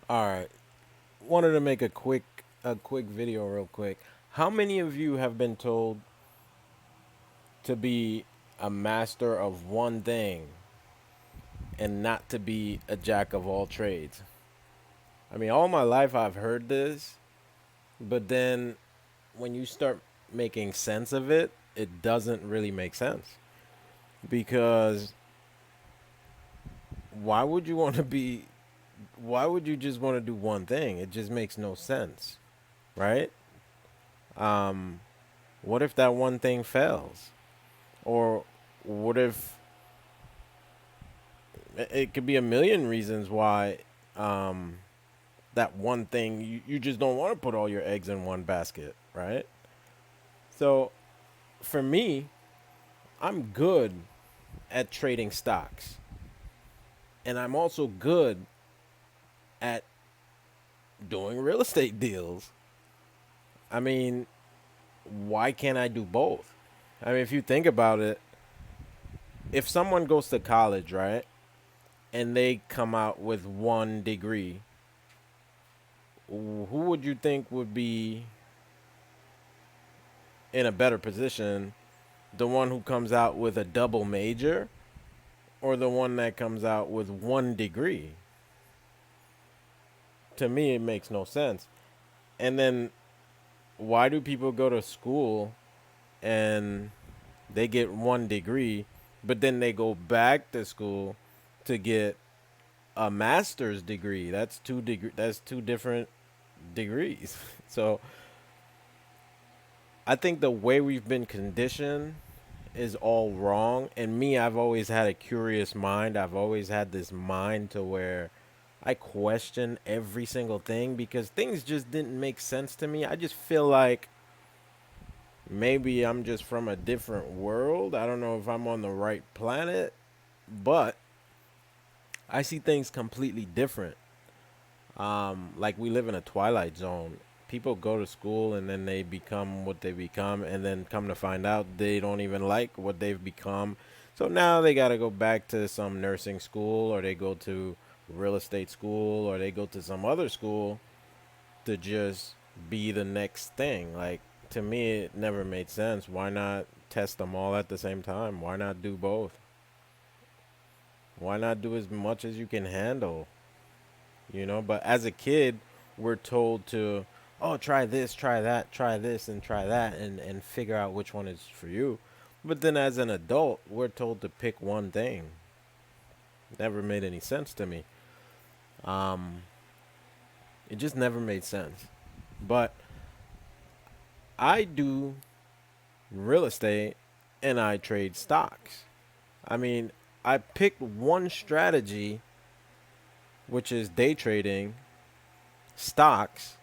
All right. Wanted to make a quick video real quick. How many of you have been told to be a master of one thing and not to be a jack of all trades? I mean, all my life I've heard this, but then when you start making sense of it, it doesn't really make sense. Because why would you want to be why would you just want to do one thing? It just makes no sense, right? Um what if that one thing fails? Or what if it could be a million reasons why um, that one thing you just don't want to put all your eggs in one basket, right? So for me, I'm good at trading stocks, and I'm also good at doing real estate deals. I mean, why can't I do both? I mean, if you think about it, if someone goes to college, right, and they come out with one degree, who would you think would be in a better position, the one who comes out with a double major or the one that comes out with one degree? To me, it makes no sense. And then why do people go to school and they get one degree, but then they go back to school to get a master's degree? That's two different degrees. So I think the way we've been conditioned is all wrong. And me, I've always had a curious mind. I've always had this mind to where I question every single thing because things just didn't make sense to me. I just feel like maybe I'm just from a different world. I don't know if I'm on the right planet, but I see things completely different. Like we live in a twilight zone. People go to school and then they become what they become, and then come to find out they don't even like what they've become. So now they got to go back to some nursing school, or they go to real estate school, or they go to some other school to just be the next thing. Like, to me, it never made sense. Why not test them all at the same time? Why not do both? Why not do as much as you can handle? But as a kid, we're told to, oh, try this, try that, try this, and try that, and figure out which one is for you. But then as an adult, we're told to pick one thing. Never made any sense to me. Um, it just never made sense. But I do real estate and I trade stocks. I mean, I picked one strategy, which is day trading stocks.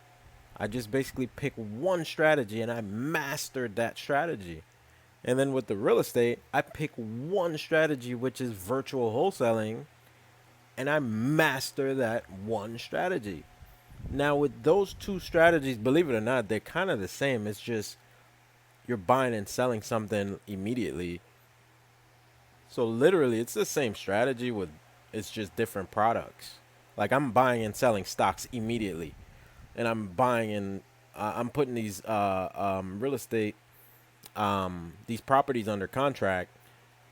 I just basically pick one strategy and I mastered that strategy. And then with the real estate, I pick one strategy, which is virtual wholesaling, and I master that one strategy. Now, with those two strategies, believe it or not, they're kind of the same. It's just you're buying and selling something immediately. So, literally, it's the same strategy with it's just different products. Like, I'm buying and selling stocks immediately, and I'm putting these real estate these properties under contract,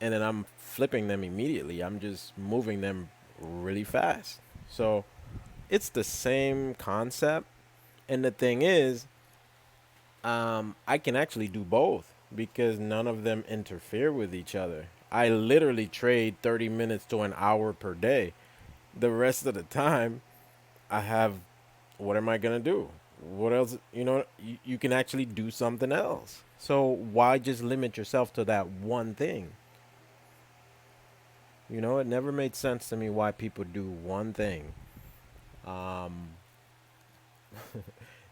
and then I'm flipping them immediately. I'm just moving them really fast. So it's the same concept. And the thing is, I can actually do both because none of them interfere with each other. I literally trade 30 minutes to an hour per day. The rest of the time, I have, what am I going to do? What else? You can actually do something else. So why just limit yourself to that one thing? It never made sense to me why people do one thing. Um,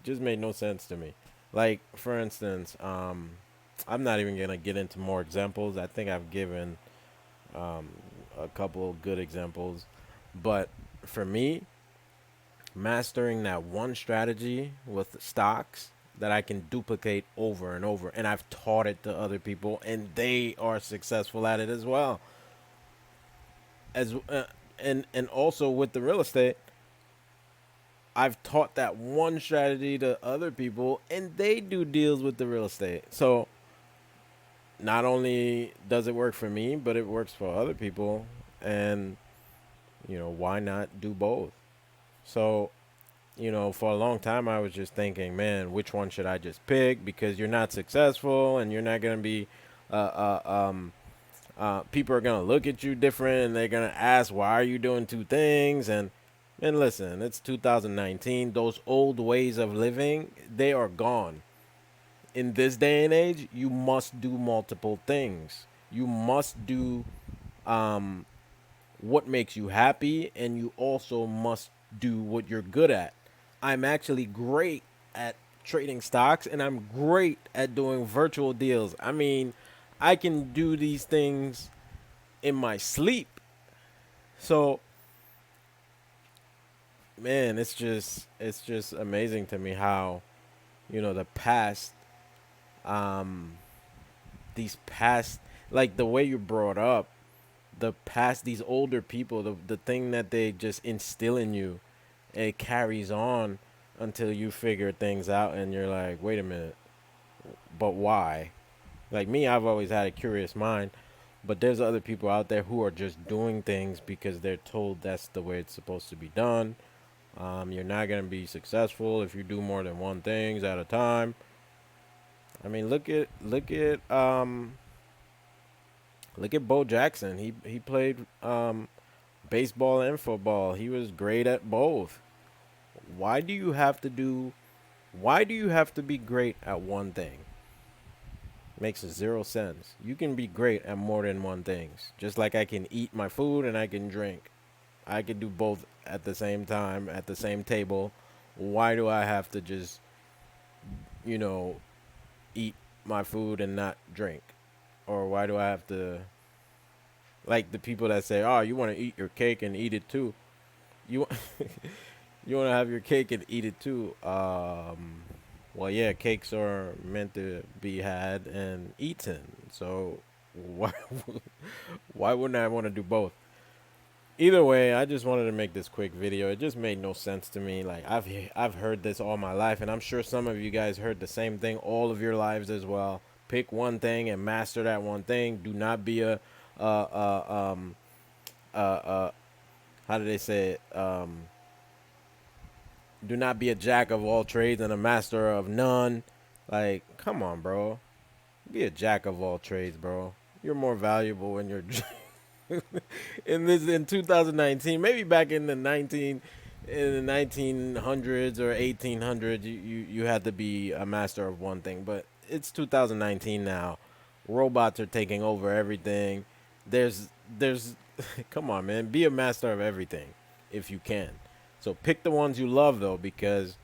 just made no sense to me. Like, for instance, I'm not even gonna get into more examples. I think I've given um, a couple good examples, but for me, mastering that one strategy with stocks that I can duplicate over and over, and I've taught it to other people, and they are successful at it as well. As and also with the real estate, I've taught that one strategy to other people and they do deals with the real estate. So not only does it work for me, but it works for other people. And, why not do both? So, for a long time, I was just thinking, man, which one should I just pick? Because you're not successful and you're not going to be, people are going to look at you different and they're going to ask, why are you doing two things? And listen, it's 2019. Those old ways of living, they are gone. In this day and age, you must do multiple things. You must do what makes you happy, and you also must do what you're good at. I'm actually great at trading stocks, and I'm great at doing virtual deals. I mean, I can do these things in my sleep. So, man, it's just amazing to me how, the past, um these past, like the way you're brought up, the past, these older people, the thing that they just instill in you, it carries on until you figure things out and you're like, wait a minute, but why? Like me, I've always had a curious mind, but there's other people out there who are just doing things because they're told that's the way it's supposed to be done. You're not gonna be successful if you do more than one things at a time. I mean, look at Bo Jackson. He played baseball and football. He was great at both. Why do you have to do? Why do you have to be great at one thing? Makes zero sense. You can be great at more than one things. Just like I can eat my food and I can drink. I can do both at the same time at the same table. Why do I have to just, you know, eat my food and not drink? Or why do I have to, like the people that say, "Oh, you want to eat your cake and eat it too." You you want to have your cake and eat it too. Well, yeah, cakes are meant to be had and eaten. So why why wouldn't I want to do both? Either way, I just wanted to make this quick video. It just made no sense to me. Like I've heard this all my life, and I'm sure some of you guys heard the same thing all of your lives as well. Pick one thing and master that one thing. Do not be a uh, uh, how do they say it? Do not be a jack of all trades and a master of none. Like, come on, bro. Be a jack of all trades, bro. You're more valuable when you're in 2019. Maybe back in the 1900s or 1800s, you had to be a master of one thing. But it's 2019 now. Robots are taking over everything. There's come on, man. Be a master of everything if you can. So pick the ones you love though, because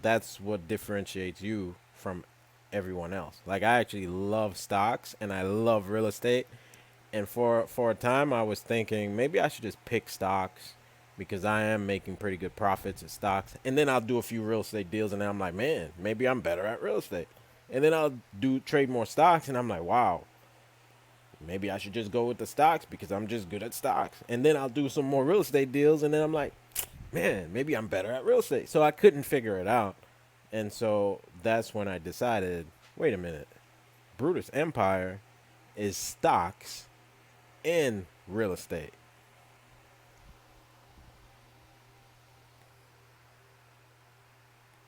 that's what differentiates you from everyone else. Like I actually love stocks and I love real estate. And for a time I was thinking maybe I should just pick stocks because I am making pretty good profits at stocks. And then I'll do a few real estate deals and then I'm like, man, maybe I'm better at real estate. And then I'll do trade more stocks and I'm like, wow, maybe I should just go with the stocks because I'm just good at stocks. And then I'll do some more real estate deals and then I'm like, man, maybe I'm better at real estate. So I couldn't figure it out. And so that's when I decided, wait a minute, Brutus Empire is stocks and real estate.